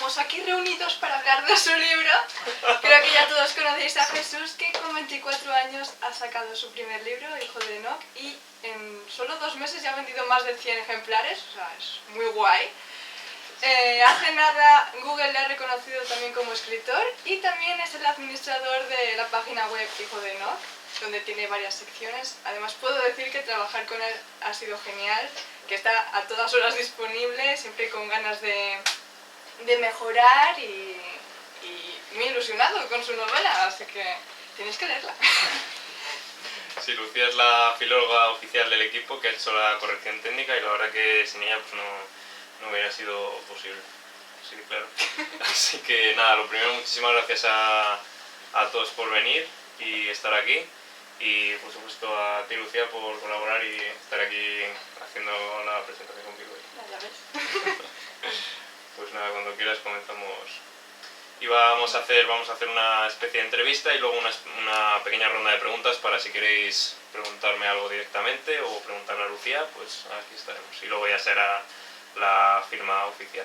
estamos aquí reunidos para hablar de su libro. Creo que ya todos conocéis a Jesús, que con 24 años ha sacado su primer libro, Hijo de Enoch, y en solo 2 meses ya ha vendido más de 100 ejemplares, o sea, es muy guay. Hace nada Google le ha reconocido también como escritor y también es el administrador de la página web Hijo de Enoch, donde tiene varias secciones. Además puedo decir que trabajar con él ha sido genial, que está a todas horas disponible, siempre con ganas de mejorar y muy ilusionado con su novela, así que tienes que leerla. Sí, Lucía es la filóloga oficial del equipo que ha hecho la corrección técnica y la verdad que sin ella pues no hubiera sido posible. Sí, claro. Así que nada, lo primero, muchísimas gracias a todos por venir y estar aquí. Y por supuesto a ti, Lucía, por colaborar y estar aquí haciendo la presentación conmigo. Ya ves. Pues nada, cuando quieras comenzamos. Y vamos a hacer una especie de entrevista y luego una pequeña ronda de preguntas para si queréis preguntarme algo directamente o preguntarle a Lucía, pues aquí estaremos. Y luego ya será la firma oficial.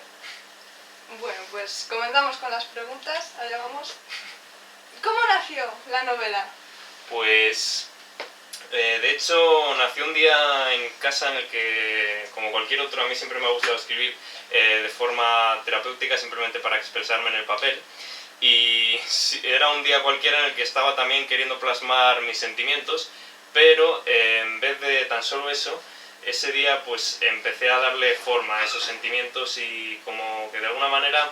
Bueno, pues comenzamos con las preguntas, allá vamos. ¿Cómo nació la novela? Pues, de hecho, nació un día en casa en el que, como cualquier otro, a mí siempre me ha gustado escribir de forma terapéutica, simplemente para expresarme en el papel. Y era un día cualquiera en el que estaba también queriendo plasmar mis sentimientos, pero en vez de tan solo eso, ese día pues empecé a darle forma a esos sentimientos y como que de alguna manera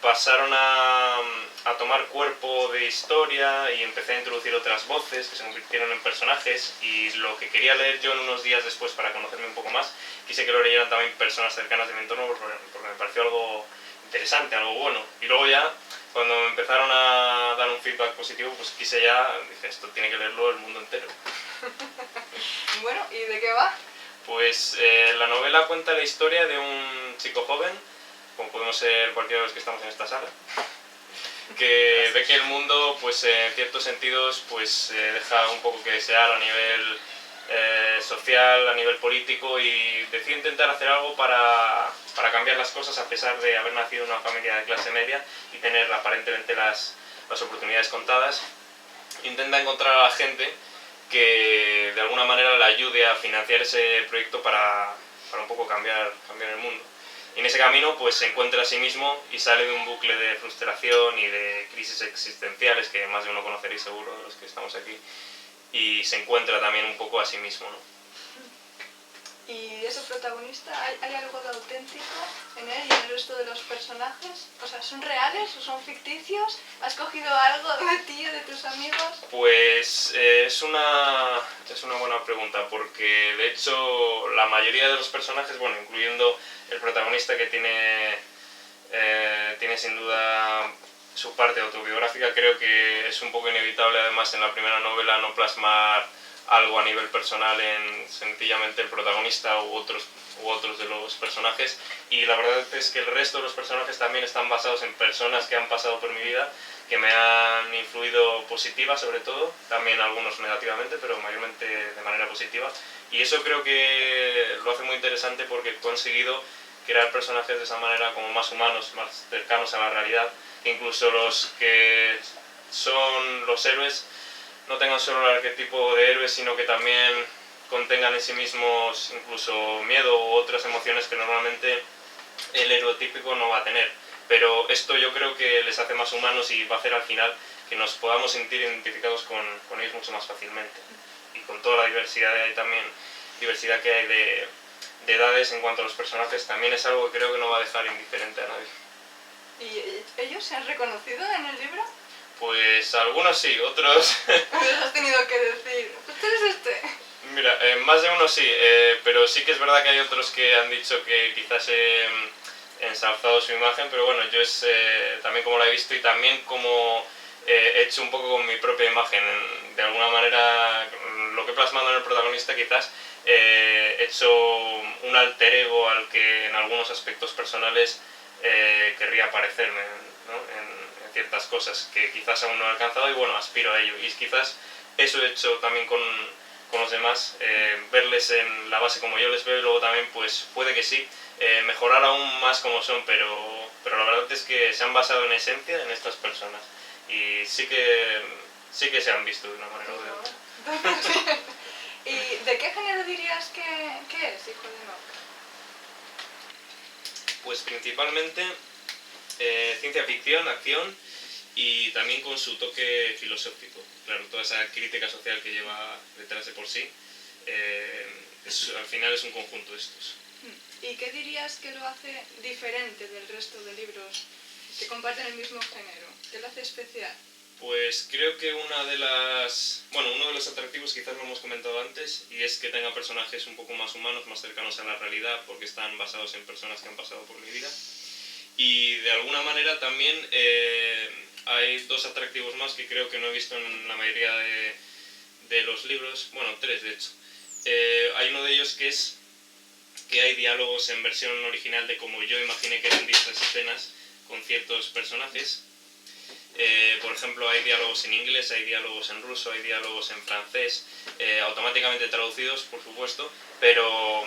pasaron a tomar cuerpo de historia y empecé a introducir otras voces que se convirtieron en personajes, y lo que quería leer yo en unos días después para conocerme un poco más, quise que lo leyeran también personas cercanas de mi entorno porque me pareció algo interesante, algo bueno. Y luego ya, cuando me empezaron a dar un feedback positivo, pues dije, esto tiene que leerlo el mundo entero. Bueno, ¿y de qué va? Pues la novela cuenta la historia de un chico joven, como podemos ser cualquiera de los que estamos en esta sala, que ve que el mundo, pues en ciertos sentidos, pues deja un poco que desear a nivel social, a nivel político, y decide intentar hacer algo para cambiar las cosas a pesar de haber nacido en una familia de clase media y tener aparentemente las oportunidades contadas. Intenta encontrar a la gente que de alguna manera le ayude a financiar ese proyecto para un poco cambiar el mundo. Y en ese camino pues se encuentra a sí mismo y sale de un bucle de frustración y de crisis existenciales que más de uno conoceréis seguro de los que estamos aquí, y se encuentra también un poco a sí mismo, ¿no? ¿Y ese protagonista, hay algo de auténtico en él y en el resto de los personajes? O sea, ¿son reales o son ficticios? ¿Has cogido algo de ti o de tus amigos? Pues es una buena pregunta, porque de hecho la mayoría de los personajes, bueno, incluyendo el protagonista que tiene sin duda su parte autobiográfica, creo que es un poco inevitable además en la primera novela no plasmar algo a nivel personal en sencillamente el protagonista u otros de los personajes, y la verdad es que el resto de los personajes también están basados en personas que han pasado por mi vida, que me han influido positiva sobre todo, también algunos negativamente, pero mayormente de manera positiva, y eso creo que lo hace muy interesante porque he conseguido crear personajes de esa manera como más humanos, más cercanos a la realidad, que incluso los que son los héroes no tengan solo el arquetipo de héroes, sino que también contengan en sí mismos incluso miedo u otras emociones que normalmente el héroe típico no va a tener. Pero esto yo creo que les hace más humanos y va a hacer al final que nos podamos sentir identificados con ellos mucho más fácilmente. Y con toda la diversidad que hay de edades en cuanto a los personajes, también es algo que creo que no va a dejar indiferente a nadie. ¿Y ellos se han reconocido en el libro? Pues algunos sí, otros... Les has tenido que decir, ¿usted es este? Mira, más de uno sí, pero sí que es verdad que hay otros que han dicho que quizás he ensalzado su imagen, pero bueno, yo es también como la he visto y también como he hecho un poco con mi propia imagen. De alguna manera, lo que he plasmado en el protagonista quizás he hecho un alter ego al que en algunos aspectos personales querría parecerme, ¿no? en ciertas cosas que quizás aún no he alcanzado y bueno, aspiro a ello. Y quizás eso he hecho también con los demás, verles en la base como yo les veo, y luego también pues puede que sí, mejorar aún más como son, pero pero la verdad es que se han basado en esencia en estas personas y sí que se han visto de una manera o de otra. ¿Y de qué género dirías que es Hijo de Enoch? Pues principalmente ciencia ficción, acción y también con su toque filosófico. Claro, toda esa crítica social que lleva detrás de por sí, al final es un conjunto de estos. ¿Y qué dirías que lo hace diferente del resto de libros que comparten el mismo género? ¿Qué lo hace especial? Pues creo que uno de los atractivos quizás lo hemos comentado antes, y es que tenga personajes un poco más humanos, más cercanos a la realidad, porque están basados en personas que han pasado por mi vida. Y de alguna manera también hay dos atractivos más que creo que no he visto en la mayoría de los libros, bueno, tres de hecho. Hay uno de ellos que es que hay diálogos en versión original de como yo imaginé que eran dichas escenas con ciertos personajes. Por ejemplo, hay diálogos en inglés, hay diálogos en ruso, hay diálogos en francés, automáticamente traducidos, por supuesto, pero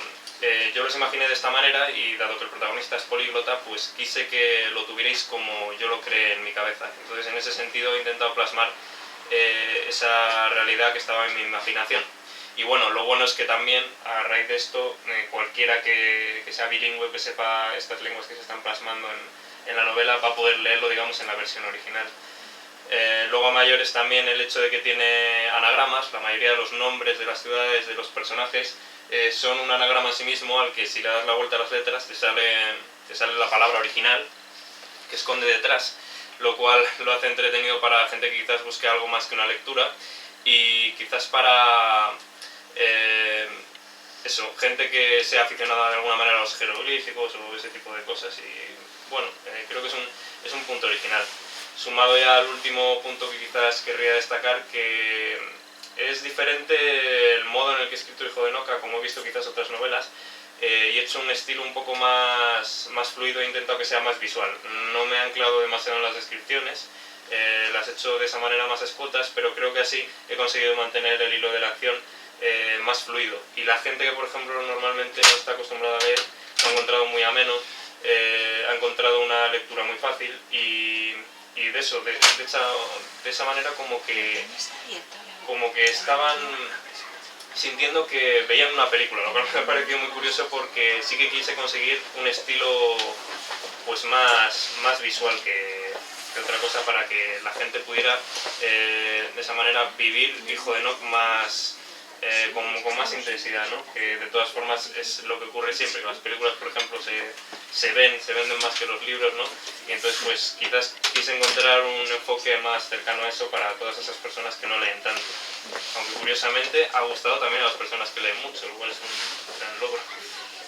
yo los imaginé de esta manera y dado que el protagonista es políglota, pues quise que lo tuvierais como yo lo creé en mi cabeza. Entonces, en ese sentido, he intentado plasmar esa realidad que estaba en mi imaginación. Y bueno, lo bueno es que también, a raíz de esto, cualquiera que sea bilingüe, que sepa estas lenguas que se están plasmando en la novela, va a poder leerlo, digamos, en la versión original. Luego a mayores también el hecho de que tiene anagramas, la mayoría de los nombres de las ciudades, de los personajes, son un anagrama en sí mismo al que si le das la vuelta a las letras te sale la palabra original que esconde detrás, lo cual lo hace entretenido para gente que quizás busque algo más que una lectura y quizás para gente que sea aficionada de alguna manera a los jeroglíficos o ese tipo de cosas. Y bueno, creo que es un punto original. Sumado ya al último punto que quizás querría destacar, que es diferente el modo en el que he escrito Hijo de Enoch, como he visto quizás otras novelas, y he hecho un estilo un poco más fluido, he intentado que sea más visual. No me he anclado demasiado en las descripciones, las he hecho de esa manera más escuetas, pero creo que así he conseguido mantener el hilo de la acción más fluido. Y la gente que, por ejemplo, normalmente no está acostumbrada a leer, lo ha encontrado muy ameno, ha encontrado una lectura muy fácil y de esa manera como que estaban sintiendo que veían una película, lo cual me ha parecido muy curioso porque sí que quise conseguir un estilo pues más visual que otra cosa para que la gente pudiera de esa manera vivir Hijo de Enoch con más intensidad, ¿no? Que de todas formas es lo que ocurre siempre, que las películas, por ejemplo, se venden más que los libros, ¿no? Y entonces pues quizás quise encontrar un enfoque más cercano a eso para todas esas personas que no leen tanto. Aunque curiosamente ha gustado también a las personas que leen mucho, lo cual es un gran logro.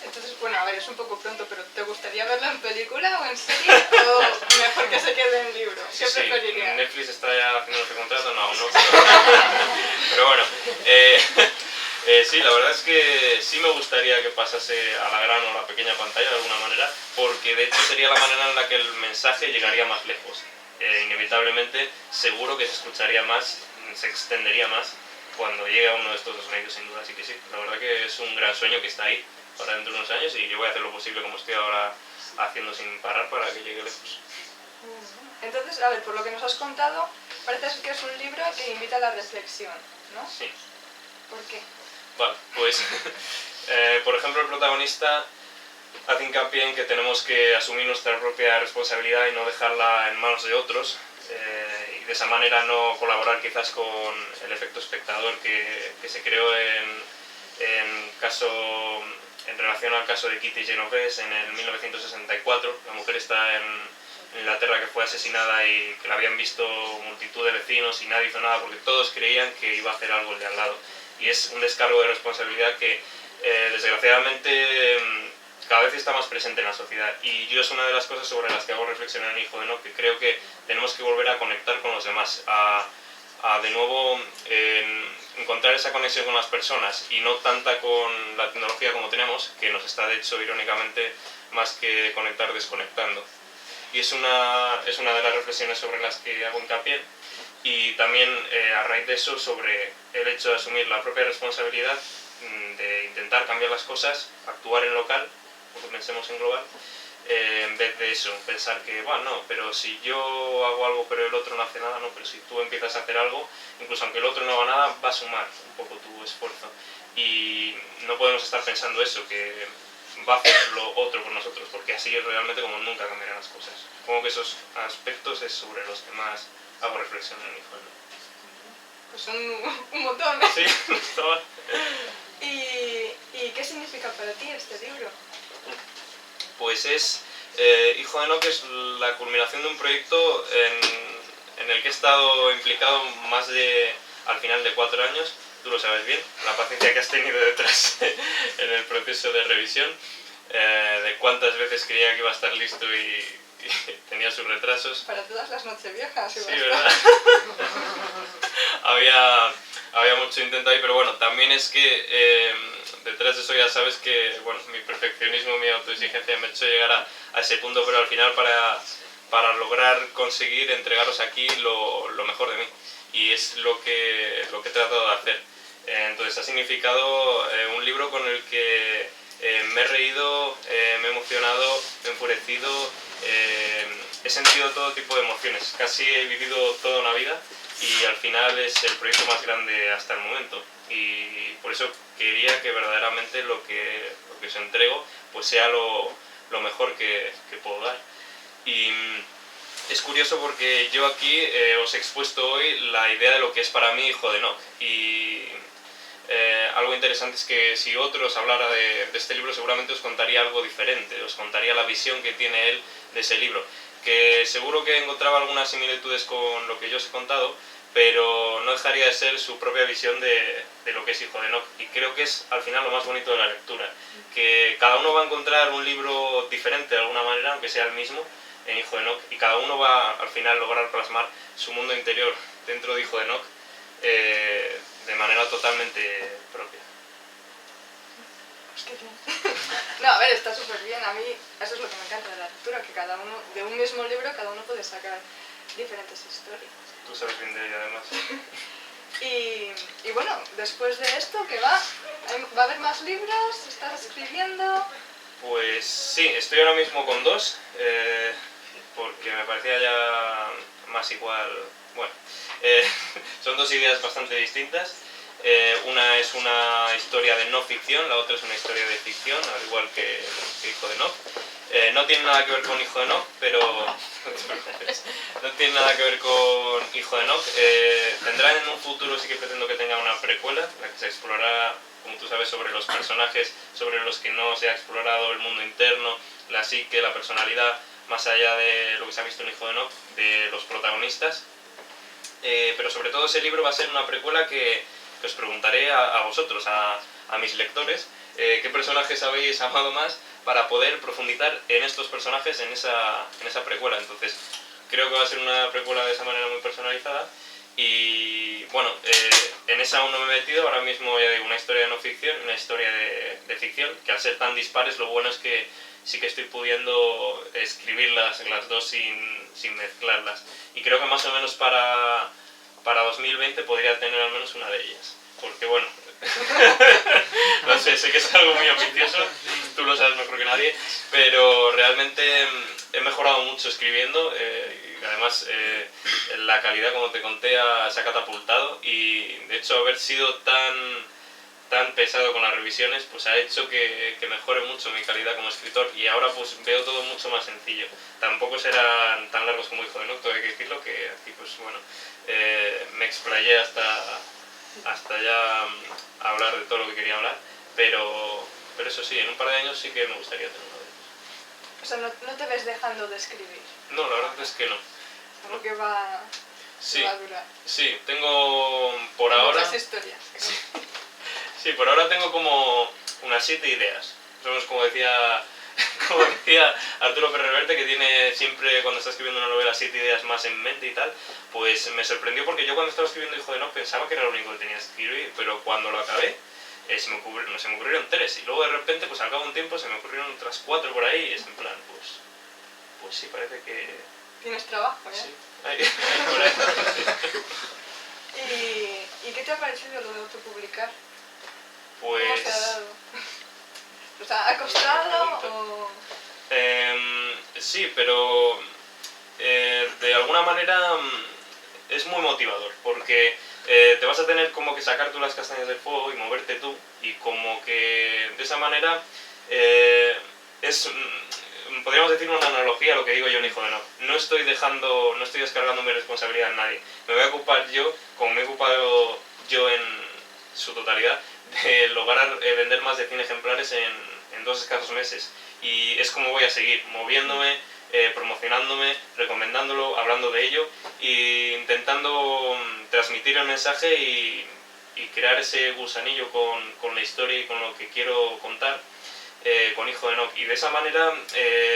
Entonces, bueno, a ver, es un poco pronto, pero ¿te gustaría verlo en película o en serie? ¿O mejor que se quede en libro? ¿Qué preferirías? Netflix está ya haciendo ese contrato, no, aún no. Pero bueno, sí, la verdad es que sí me gustaría que pasase a la gran o a la pequeña pantalla de alguna manera, porque de hecho sería la manera en la que el mensaje llegaría más lejos. Inevitablemente, seguro que se escucharía más, se extendería más cuando llegue a uno de estos dos medios, sin duda. Así que sí, la verdad que es un gran sueño que está ahí para dentro de unos años y yo voy a hacer lo posible como estoy ahora haciendo sin parar para que llegue lejos. Entonces, a ver, por lo que nos has contado, parece que es un libro que invita a la reflexión, ¿no? Sí. ¿Por qué? Vale, pues por ejemplo el protagonista hace hincapié en que tenemos que asumir nuestra propia responsabilidad y no dejarla en manos de otros y de esa manera no colaborar quizás con el efecto espectador que se creó en relación al caso de Kitty Genovese en el 1964. La mujer está en Inglaterra que fue asesinada y que la habían visto multitud de vecinos y nadie hizo nada porque todos creían que iba a hacer algo el de al lado. Y es un descargo de responsabilidad que desgraciadamente cada vez está más presente en la sociedad. Y yo es una de las cosas sobre las que hago reflexionar en Hijo de Enoch, que creo que tenemos que volver a conectar con los demás, a de nuevo encontrar esa conexión con las personas y no tanta con la tecnología como tenemos, que nos está de hecho irónicamente más que conectar desconectando. Y es una de las reflexiones sobre las que hago hincapié y también a raíz de eso sobre el hecho de asumir la propia responsabilidad de intentar cambiar las cosas, actuar en local, porque pensemos en global, en vez de eso, pensar que, bueno, no, pero si yo hago algo pero el otro no hace nada, no, pero si tú empiezas a hacer algo, incluso aunque el otro no haga nada, va a sumar un poco tu esfuerzo. Y no podemos estar pensando eso, que va a hacer lo otro por nosotros, porque así es realmente como nunca cambiarán las cosas. Supongo que esos aspectos es sobre los que más hago reflexión en mi hijo, ¿no? Pues son un montón, ¿eh? Sí, estaba... ¿Y qué significa para ti este libro? Pues es, Hijo de Enoch es la culminación de un proyecto en el que he estado implicado al final de 4 años. Tú lo sabes bien, la paciencia que has tenido detrás en el proceso de revisión, de cuántas veces creía que iba a estar listo y tenía sus retrasos. Para todas las nocheviejas, sí, igual. ¿verdad? había mucho intento ahí, pero bueno, también es que detrás de eso ya sabes que, bueno, mi perfeccionismo, mi autoexigencia me ha hecho llegar a ese punto, pero al final para lograr conseguir entregaros aquí lo mejor de mí. Y es lo que he tratado de hacer. Entonces ha significado un libro con el que me he reído, me he emocionado, me he enfurecido, he sentido todo tipo de emociones. Casi he vivido toda una vida y al final es el proyecto más grande hasta el momento. Y por eso quería que verdaderamente lo que os entrego pues sea lo mejor que puedo dar. Y es curioso porque yo aquí os he expuesto hoy la idea de lo que es para mí Hijo de Enoch. Y algo interesante es que si otro os hablara de este libro seguramente os contaría algo diferente, os contaría la visión que tiene él de ese libro, que seguro que encontraba algunas similitudes con lo que yo os he contado, pero no dejaría de ser su propia visión de lo que es Hijo de Enoch. Y creo que es al final lo más bonito de la lectura, que cada uno va a encontrar un libro diferente de alguna manera, aunque sea el mismo, en Hijo de Enoch, y cada uno va al final lograr plasmar su mundo interior dentro de Hijo de Enoch de manera totalmente propia. Pues qué bien. No, a ver, está súper bien. A mí eso es lo que me encanta de la lectura, que cada uno, de un mismo libro, cada uno puede sacar diferentes historias. Tú sabes bien de ella, además. Y bueno, después de esto, ¿qué va? ¿Va a haber más libros? ¿Estás escribiendo? Pues sí, estoy ahora mismo con 2, porque me parecía ya más igual. Bueno, son 2 ideas bastante distintas. Una es una historia de no ficción, la otra es una historia de ficción, al igual que Hijo de Enoch. No tiene nada que ver con Hijo de Enoch, pero... no tiene nada que ver con Hijo de Enoch. Tendrá en un futuro, sí que pretendo que tenga una precuela, en la que se explorará, como tú sabes, sobre los personajes sobre los que no se ha explorado el mundo interno, la psique, la personalidad, más allá de lo que se ha visto en Hijo de Enoch, de los protagonistas. Pero sobre todo ese libro va a ser una precuela que os preguntaré a vosotros, a mis lectores, qué personajes habéis amado más para poder profundizar en estos personajes en esa precuela. Entonces creo que va a ser una precuela de esa manera muy personalizada y bueno, en esa aún no me he metido. Ahora mismo ya digo, una historia de no ficción, una historia de ficción, que al ser tan dispares lo bueno es que sí que estoy pudiendo escribirlas las dos sin mezclarlas, y creo que más o menos para 2020 podría tener al menos una de ellas, porque bueno, no sé que es algo muy ambicioso, tú lo sabes mejor que nadie, pero realmente he mejorado mucho escribiendo, y además la calidad, como te conté, se ha catapultado, y de hecho haber sido tan pesado con las revisiones pues ha hecho que mejore mucho mi calidad como escritor, y ahora pues veo todo mucho más sencillo. Tampoco serán tan largos como Hijo de Enoch, hay que decirlo, que aquí pues bueno, me explayé hasta ya hablar de todo lo que quería hablar, pero eso sí, en un par de años sí que me gustaría tener uno de ellos. O sea, no te ves dejando de escribir. No, la verdad es que no. Algo que va a durar. Sí, tengo por ahora... Muchas historias. Sí, por ahora tengo como unas 7 ideas. Somos como decía Arturo Pérez Reverte, que tiene siempre, cuando está escribiendo una novela, 7 ideas más en mente y tal. Pues me sorprendió porque yo cuando estaba escribiendo Hijo de Enoch pensaba que era lo único que tenía que escribir, pero cuando lo acabé se me ocurrieron 3, y luego de repente pues al cabo de un tiempo se me ocurrieron otras 4 por ahí, y es en plan, pues sí, parece que... Tienes trabajo, ¿eh? Sí, por ahí. ¿Y qué te ha parecido lo de autopublicar? Pues... ¿Cómo se ha dado? O sea, ¿ha costado o...? Sí, pero de alguna manera es muy motivador, porque te vas a tener como que sacar tú las castañas del fuego y moverte tú, y como que de esa manera es, podríamos decir, una analogía a lo que digo yo en Hijo de Enoch. No estoy descargando mi responsabilidad en nadie. Me voy a ocupar yo, como me he ocupado yo en su totalidad, de lograr vender más de 100 ejemplares en 2 escasos meses. Y es como voy a seguir, moviéndome, promocionándome, recomendándolo, hablando de ello e intentando transmitir el mensaje y crear ese gusanillo con la historia y con lo que quiero contar con Hijo de Enoch. Y de esa manera,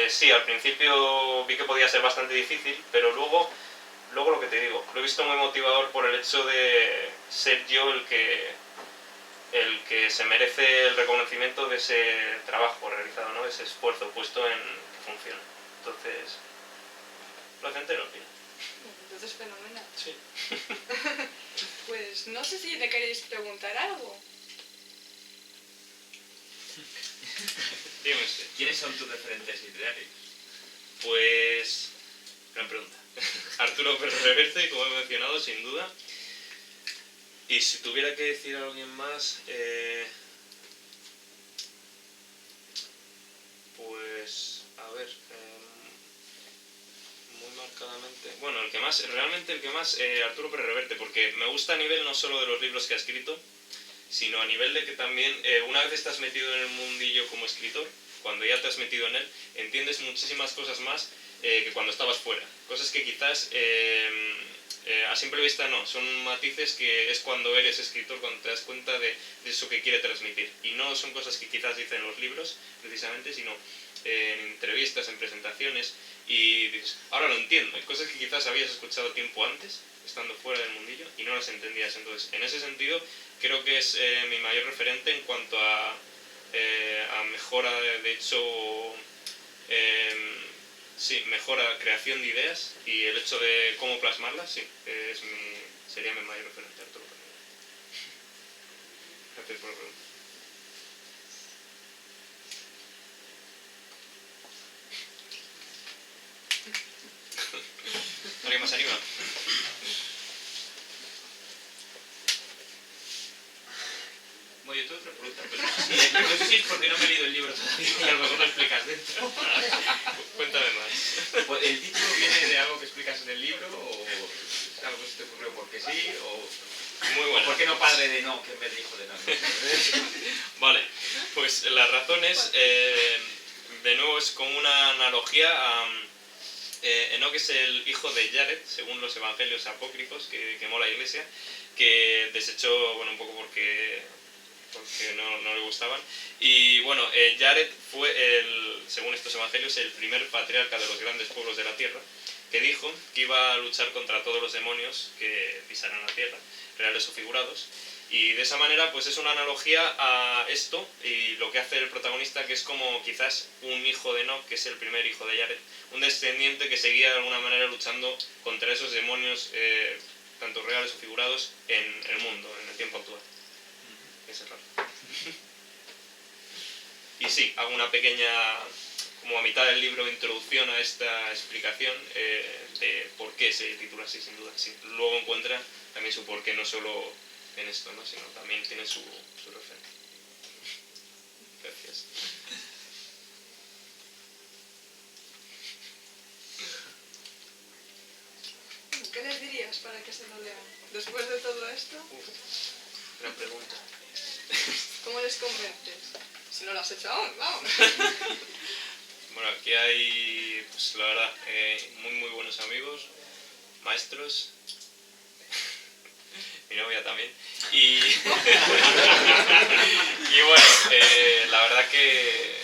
sí, al principio vi que podía ser bastante difícil, pero luego lo que te digo, lo he visto muy motivador por el hecho de ser yo el que se merece el reconocimiento de ese trabajo realizado, ¿no? De ese esfuerzo puesto en que funcione. Entonces, lo hace entero, tío. Entonces, fenomenal. Sí. Pues no sé si le queréis preguntar algo. Dime usted. ¿Quiénes son tus referentes literarios? Pues, gran pregunta. Arturo Pérez Reverte, como he mencionado, sin duda. Y si tuviera que decir a alguien más, pues, a ver, muy marcadamente... Bueno, realmente el que más, Arturo Pérez Reverte, porque me gusta a nivel no solo de los libros que ha escrito, sino a nivel de que también, una vez estás metido en el mundillo como escritor, cuando ya te has metido en él, entiendes muchísimas cosas más que cuando estabas fuera. Cosas que quizás a simple vista no, son matices que es cuando eres escritor, cuando te das cuenta de eso que quiere transmitir. Y no son cosas que quizás dicen en los libros, precisamente, sino en entrevistas, en presentaciones, y dices, ahora lo entiendo. Hay cosas que quizás habías escuchado tiempo antes, estando fuera del mundillo, y no las entendías. Entonces, en ese sentido, creo que es mi mayor referente en cuanto a mejora, de hecho, sí, mejora, creación de ideas y el hecho de cómo plasmarlas, sí, sería mi mayor referente, Arturo. Gracias por la pregunta. ¿Alguien más anima? Bueno, yo tengo otra pregunta, pero no sé si es porque no me he leído el libro todavía y a lo mejor lo explicas dentro. Cuéntame más. Pues, ¿el título viene de algo que explicas en el libro o es algo que se te ocurrió porque sí? O Muy bueno. ¿por qué no padre de no, que en vez de hijo de no? Vale, pues la razón es, de nuevo, es como una analogía a Enoc es el hijo de Jared, según los evangelios apócrifos que quemó la iglesia, que desechó, bueno, un poco porque no le gustaban. Y bueno, Jared fue, según estos evangelios, el primer patriarca de los grandes pueblos de la tierra, que dijo que iba a luchar contra todos los demonios que pisaran la tierra, reales o figurados. Y de esa manera, pues es una analogía a esto y lo que hace el protagonista, que es como quizás un hijo de Enoc, que es el primer hijo de Jared, un descendiente que seguía de alguna manera luchando contra esos demonios, tanto reales o figurados, en el mundo, en el tiempo actual. Ese es raro. Y sí, hago una pequeña, como a mitad del libro, introducción a esta explicación de por qué se titula así, sin duda. Sí, luego encuentra también su porqué, no solo en esto, ¿no? Sino también tiene su referente. Gracias. ¿Qué les dirías para que se lo lean? Después de todo esto, Gran pregunta. ¿cómo les convences? Si no lo has hecho aún, vamos. Bueno, aquí hay, pues la verdad, muy buenos amigos, maestros, mi novia también, y bueno, la verdad que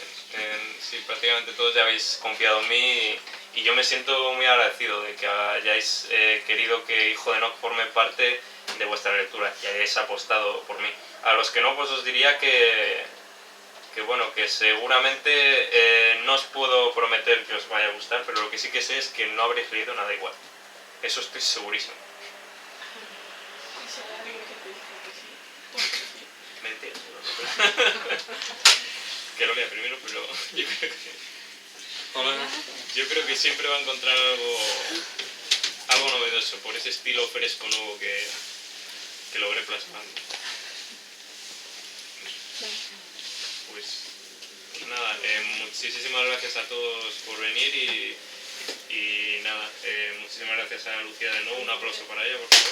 sí, prácticamente todos ya habéis confiado en mí y yo me siento muy agradecido de que hayáis querido que Hijo de Enoc forme parte de vuestra lectura y hayáis apostado por mí. A los que no, pues os diría que bueno, que seguramente no os puedo prometer que os vaya a gustar, pero lo que sí que sé es que no habréis leído nada igual. Eso estoy segurísimo. ¿Y si hay alguien que te dice que sí? Mentira. Que lo lea primero, pero yo creo que... Hola. Yo creo que siempre va a encontrar algo novedoso, por ese estilo fresco nuevo que logré plasmando. Pues nada, muchísimas gracias a todos por venir y nada, muchísimas gracias a Lucía de nuevo, un aplauso para ella, por favor.